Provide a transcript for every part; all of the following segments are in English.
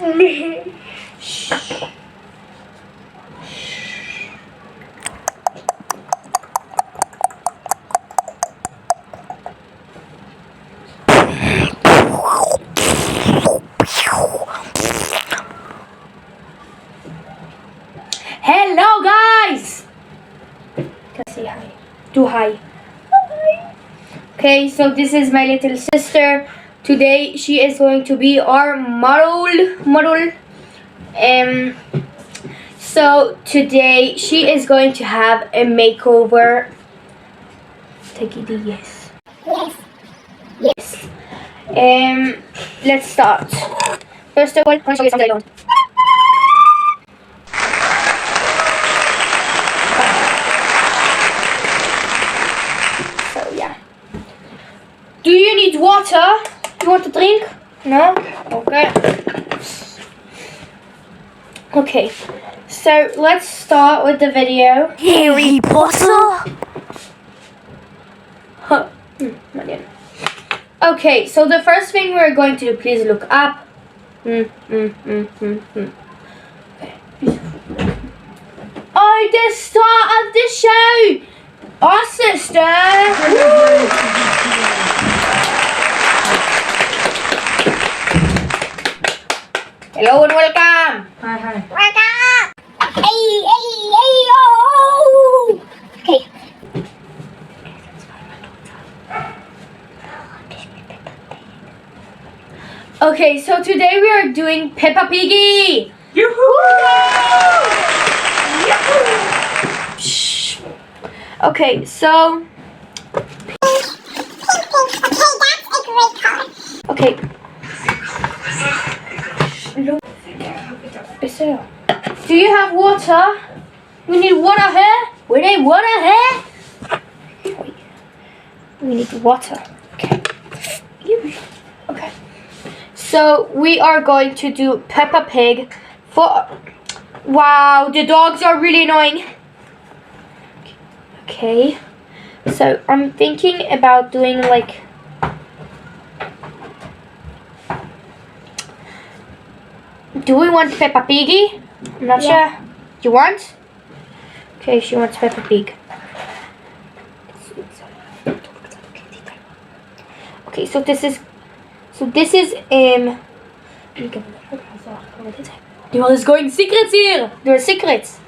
Shh. Hello guys! Say hi. Do hi. Hi. Okay, so this is my little sister. Today she is going to be our model. So today she is going to have a makeover. Take it, yes. Yes. Let's start. First of all, I'm going to show you something I don't. So yeah. Do you need water? You want to drink? No? Okay. Okay. So let's start with the video. Harry Potter? Huh. Not yet. Okay, so the first thing we're going to do, please look up. Okay. Oh, the start of the show! Our sister! Hello and welcome! Hi. Welcome! Hey, oh! Okay. Okay, so today we are doing Peppa Piggy! Yoo-hoo! Shh. Okay, so... Okay. Look. Do you have water? We need water here. We need water here. We need water. Okay. Okay. So we are going to do Peppa Pig for... Wow, the dogs are really annoying. Okay. So I'm thinking about doing like... Do we want Peppa Piggy? I'm not sure. You want? Okay, she wants Peppa Pig. Okay, so this is Leorah is going secrets here. There are secrets.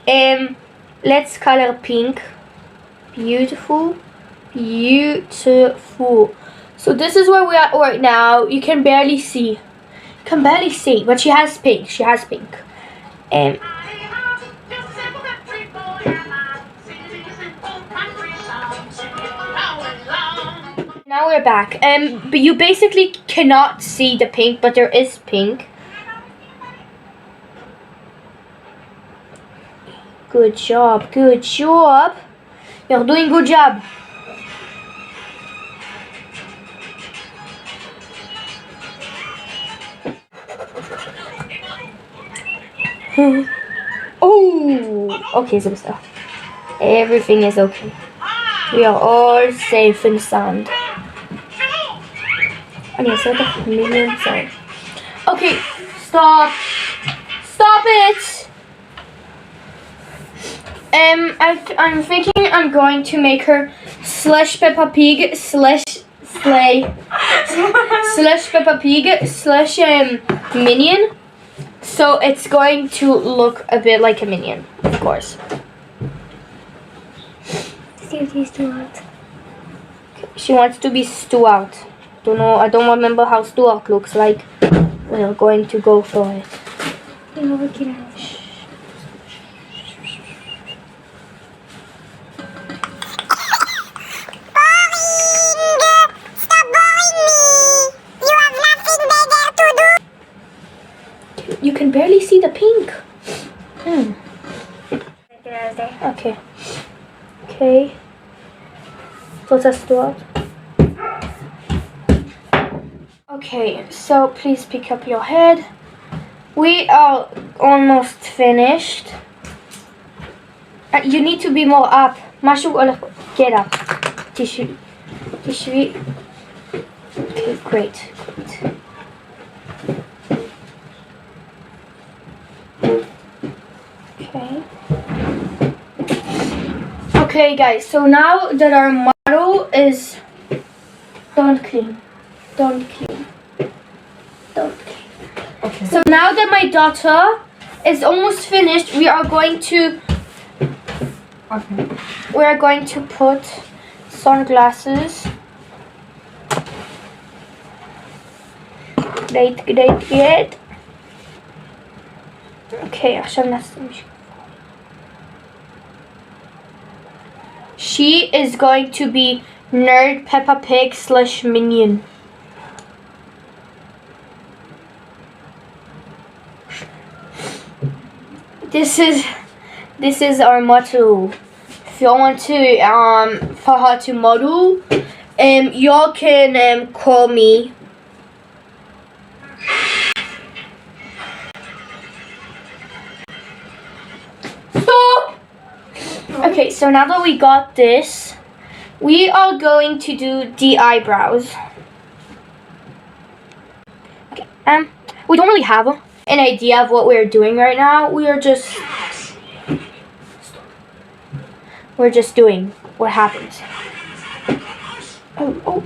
Let's color pink. Beautiful. So this is where we are right now. You can barely see. But she has pink. Now we're back. But you basically cannot see the pink, but there is pink. Good job. You're doing good job. Oh, okay, so everything is okay. We are all safe and sound. Okay, stop it. I'm thinking I'm going to make her slash Peppa Pig slash slay slash Peppa Pig slash minion. So it's going to look a bit like a minion, of course. She wants to be Stuart. I don't remember how Stuart looks like. We're going to go for it. You can barely see the pink. Okay. So that's Stuart. Okay, so please pick up your head. We are almost finished. You need to be more up. Get up. Tissue. Okay, great. Okay guys, so now that our motto is don't clean, don't clean, don't clean. Okay. So now that my daughter is almost finished, we are going to put sunglasses. Great. Okay, עכשיו נשים. She is going to be Nerd Peppa Pig / Minion. This is our motto. If you want to for her to model, y'all can call me. Stop! Okay, so now that we got this, we are going to do the eyebrows. Okay, we don't really have an idea of what we're doing right now. We're just doing what happens. Oh.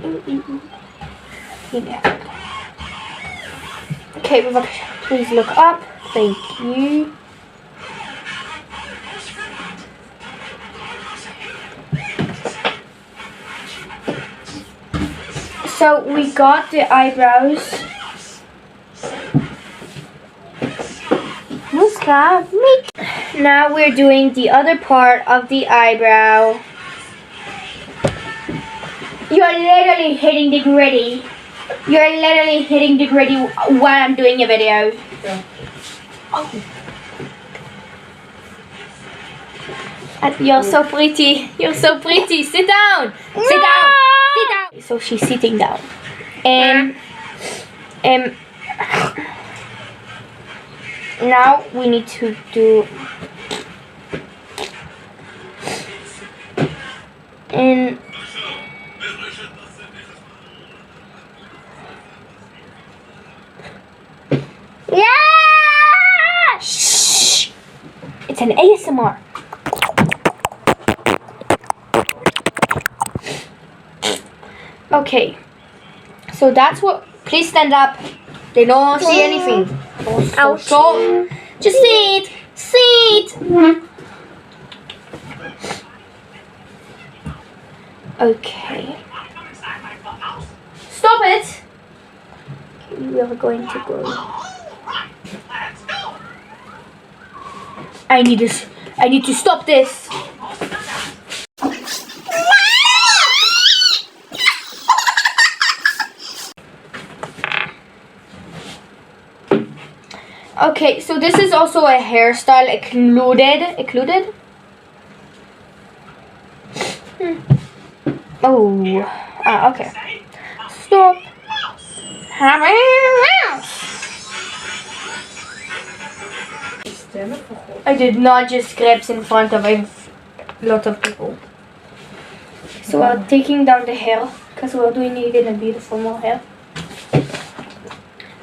Yeah. Okay, Rebecca, please look up. Thank you. So we got the eyebrows. Now we're doing the other part of the eyebrow. You're literally hitting the gritty. You're literally hitting the gritty while I'm doing a video. Yeah. Oh. You're so pretty. You're so pretty. Sit down. Sit down. Sit down. So she's sitting down. And now we need to do yeah! Shh. It's an ASMR. Okay, so that's what. Please stand up. They don't see anything. Ouch. So, just sit. Okay. Stop it. Okay, we are going to go. I need to stop this. Okay, so this is also a hairstyle included. Oh, okay. Stop. I did not just grabs in front of a lot of people. So we're taking down the hair because we're doing it in a beautiful more hair.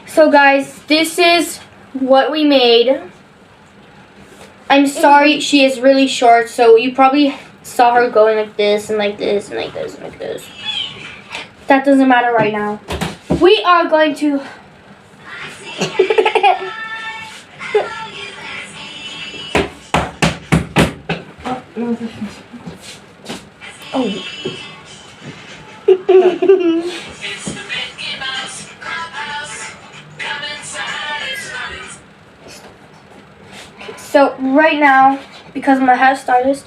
So guys, this is what we made. I'm sorry she is really short, so you probably saw her going like this and like this and like this and like this. That doesn't matter right now. We are going to oh. So right now, because I'm a hairstylist,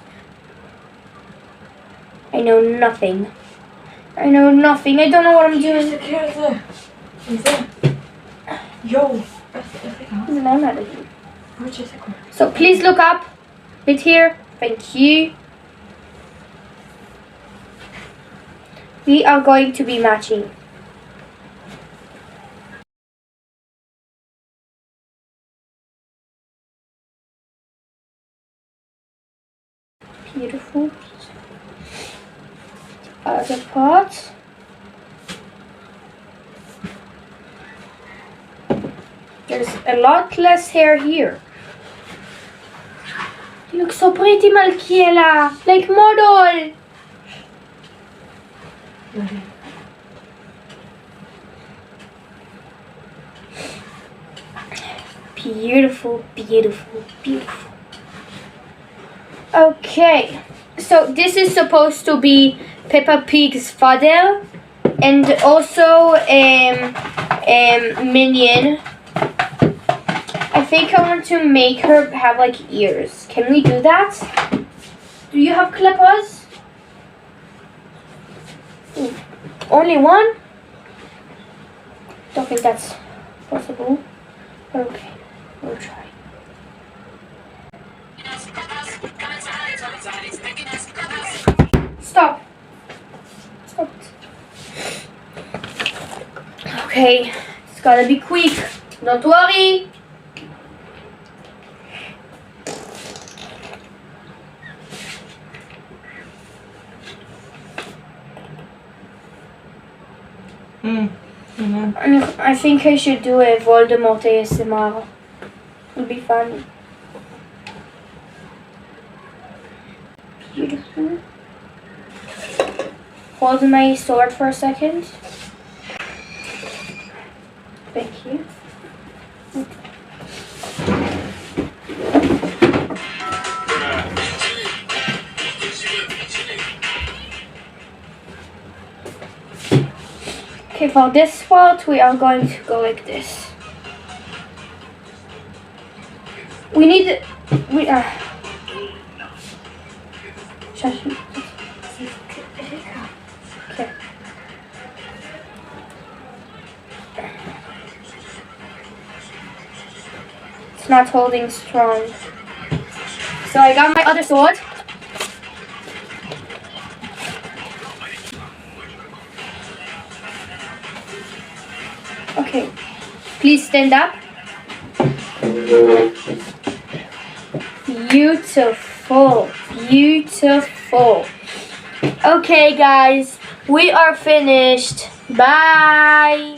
I know nothing. I don't know what I'm doing. Yo. So please look up. Right here. Thank you. We are going to be matching. Beautiful. Other part. There's a lot less hair here. You look so pretty, Malkiela. Like model. Beautiful, beautiful, beautiful. Okay, so this is supposed to be Peppa Pig's father and also Minion. I think I want to make her have like ears. Can we do that? Do you have clippers? Ooh, only one? Don't think that's possible. Okay, we'll try. Stop. Stop it. Okay, it's gotta be quick. Don't worry. I think I should do a Voldemort ASMR. It'll be fun. Beautiful. Hold my sword for a second. Thank you. Okay, for this part, we are going to go like this. We need... Shush. Okay. It's not holding strong. So I got my other sword. Okay, please stand up. Beautiful, beautiful. Okay, guys, we are finished. Bye.